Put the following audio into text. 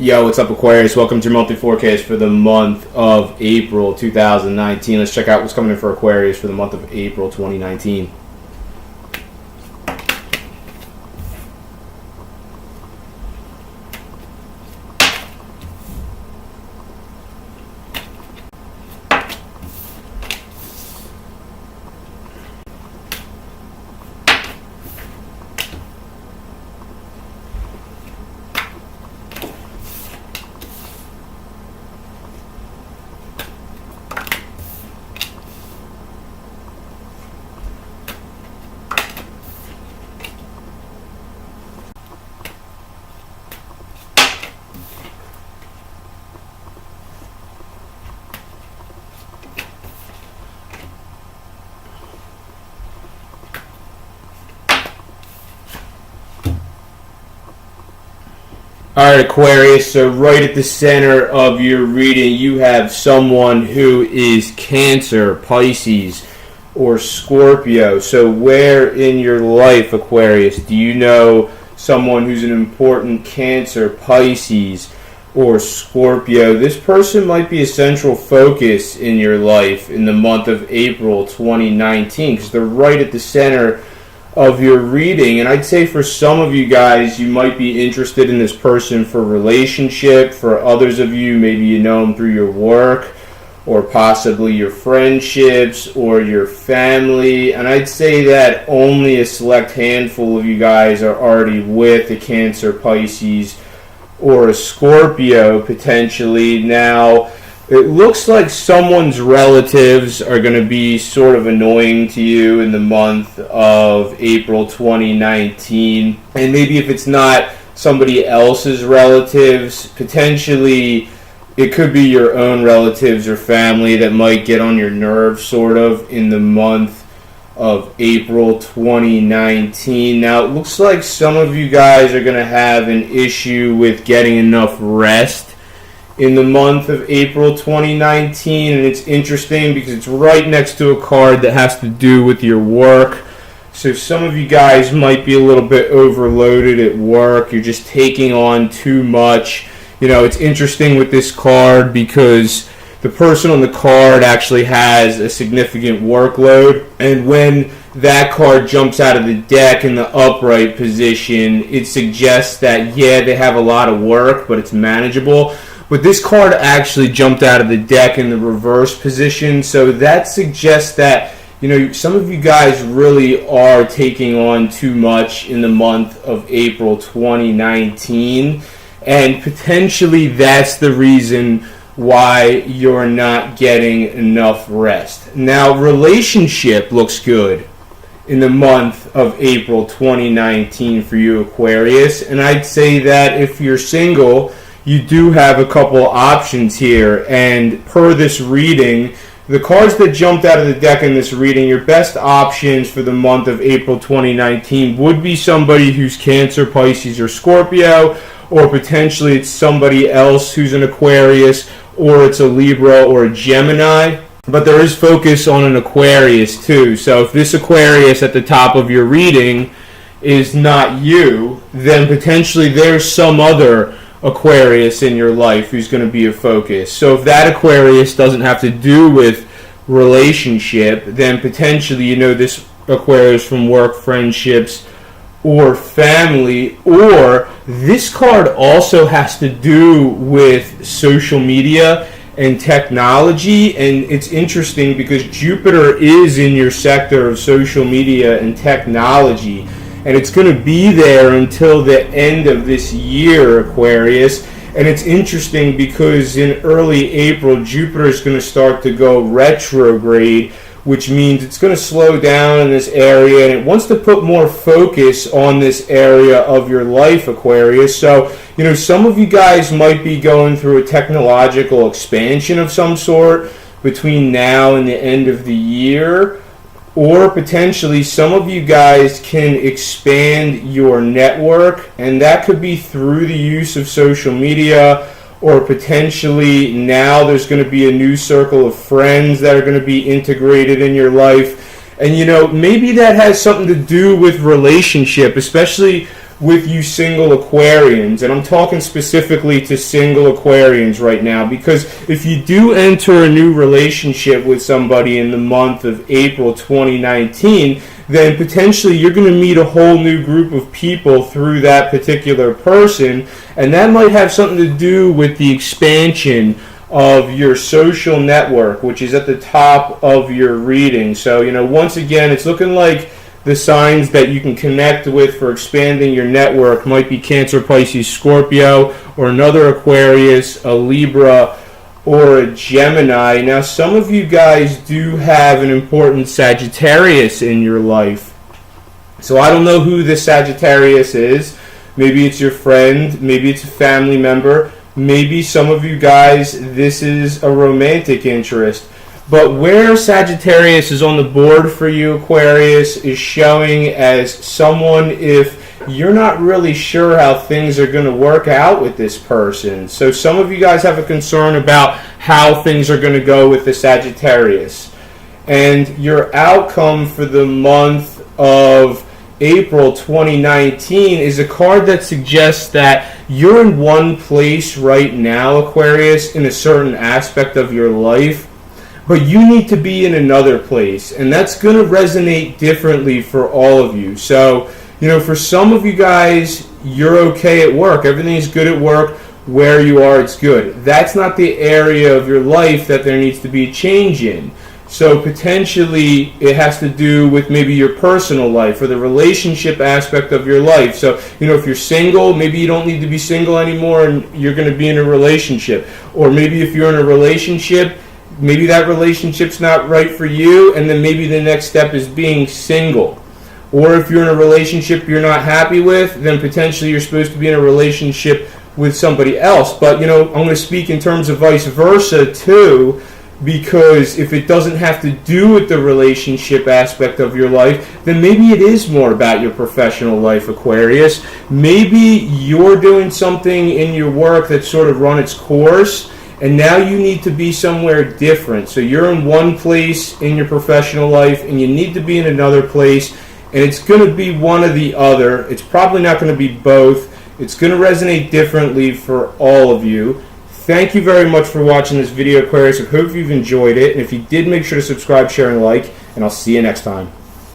Yo, what's up, Aquarius? Welcome to your monthly forecast for the month of April 2019. Let's check out what's coming in for Aquarius for the month of April 2019. Alright, Aquarius, so right at the center of your reading, you have someone who is Cancer, Pisces, or Scorpio. So where in your life, Aquarius, do you know someone who's an important Cancer, Pisces, or Scorpio? This person might be a central focus in your life in the month of April 2019 because they're right at the center of your reading. And I'd say for some of you guys, you might be interested in this person for relationship. For others of you, maybe you know them through your work or possibly your friendships or your family. And I'd say that only a select handful of you guys are already with a Cancer, Pisces, or a Scorpio potentially. Now, it looks like someone's relatives are going to be sort of annoying to you in the month of April 2019. And maybe if it's not somebody else's relatives, potentially it could be your own relatives or family that might get on your nerves sort of in the month of April 2019. Now, it looks like some of you guys are going to have an issue with getting enough rest in the month of April 2019, and it's interesting because it's right next to a card that has to do with your work. So some of you guys might be a little bit overloaded at work. You're just taking on too much. You know, it's interesting with this card because the person on the card actually has a significant workload, and when that card jumps out of the deck in the upright position, it suggests that, yeah, they have a lot of work, but it's manageable. But this card actually jumped out of the deck in the reverse position, so that suggests that, you know, some of you guys really are taking on too much in the month of April 2019, and potentially that's the reason why you're not getting enough rest. Now, relationship looks good in the month of April 2019 for you, Aquarius, and I'd say that if you're single, you do have a couple options here, and per this reading, the cards that jumped out of the deck in this reading, your best options for the month of April 2019 would be somebody who's Cancer, Pisces, or Scorpio, or potentially it's somebody else who's an Aquarius, or it's a Libra or a Gemini. But there is focus on an Aquarius too, so if this Aquarius at the top of your reading is not you, then potentially there's some other Aquarius in your life who's going to be a focus. So if that Aquarius doesn't have to do with relationship, then potentially, you know, this Aquarius from work, friendships, or family. Or this card also has to do with social media and technology. And it's interesting because Jupiter is in your sector of social media and technology, and it's going to be there until the end of this year, Aquarius. And it's interesting because in early April, Jupiter is going to start to go retrograde, which means it's going to slow down in this area, and it wants to put more focus on this area of your life, Aquarius. So, you know, some of you guys might be going through a technological expansion of some sort between now and the end of the year. Or potentially some of you guys can expand your network, and that could be through the use of social media, or potentially now there's going to be a new circle of friends that are going to be integrated in your life. And, you know, maybe that has something to do with relationship, especially with you single Aquarians, and I'm talking specifically to single Aquarians right now, because if you do enter a new relationship with somebody in the month of April 2019, then potentially you're going to meet a whole new group of people through that particular person, and that might have something to do with the expansion of your social network, which is at the top of your reading. So, once again, it's looking like the signs that you can connect with for expanding your network might be Cancer, Pisces, Scorpio, or another Aquarius, a Libra, or a Gemini. Now, some of you guys do have an important Sagittarius in your life. So I don't know who this Sagittarius is. Maybe it's your friend, maybe it's a family member, maybe some of you guys, this is a romantic interest. But where Sagittarius is on the board for you, Aquarius, is showing as someone if you're not really sure how things are going to work out with this person. So some of you guys have a concern about how things are going to go with the Sagittarius. And your outcome for the month of April 2019 is a card that suggests that you're in one place right now, Aquarius, in a certain aspect of your life, but you need to be in another place, and that's going to resonate differently for all of you. So, for some of you guys, you're okay at work. Everything is good at work. Where you are, it's good. That's not the area of your life that there needs to be a change in. So potentially it has to do with maybe your personal life or the relationship aspect of your life. So, if you're single, maybe you don't need to be single anymore and you're going to be in a relationship. Or maybe if you're in a relationship, maybe that relationship's not right for you, and then maybe the next step is being single. Or if you're in a relationship you're not happy with, then potentially you're supposed to be in a relationship with somebody else. But, I'm going to speak in terms of vice versa too, because if it doesn't have to do with the relationship aspect of your life, then maybe it is more about your professional life, Aquarius. Maybe you're doing something in your work that's sort of run its course, and now you need to be somewhere different. So you're in one place in your professional life, and you need to be in another place, and it's going to be one or the other. It's probably not going to be both. It's going to resonate differently for all of you. Thank you very much for watching this video, Aquarius. I hope you've enjoyed it, and if you did, make sure to subscribe, share, and like, and I'll see you next time.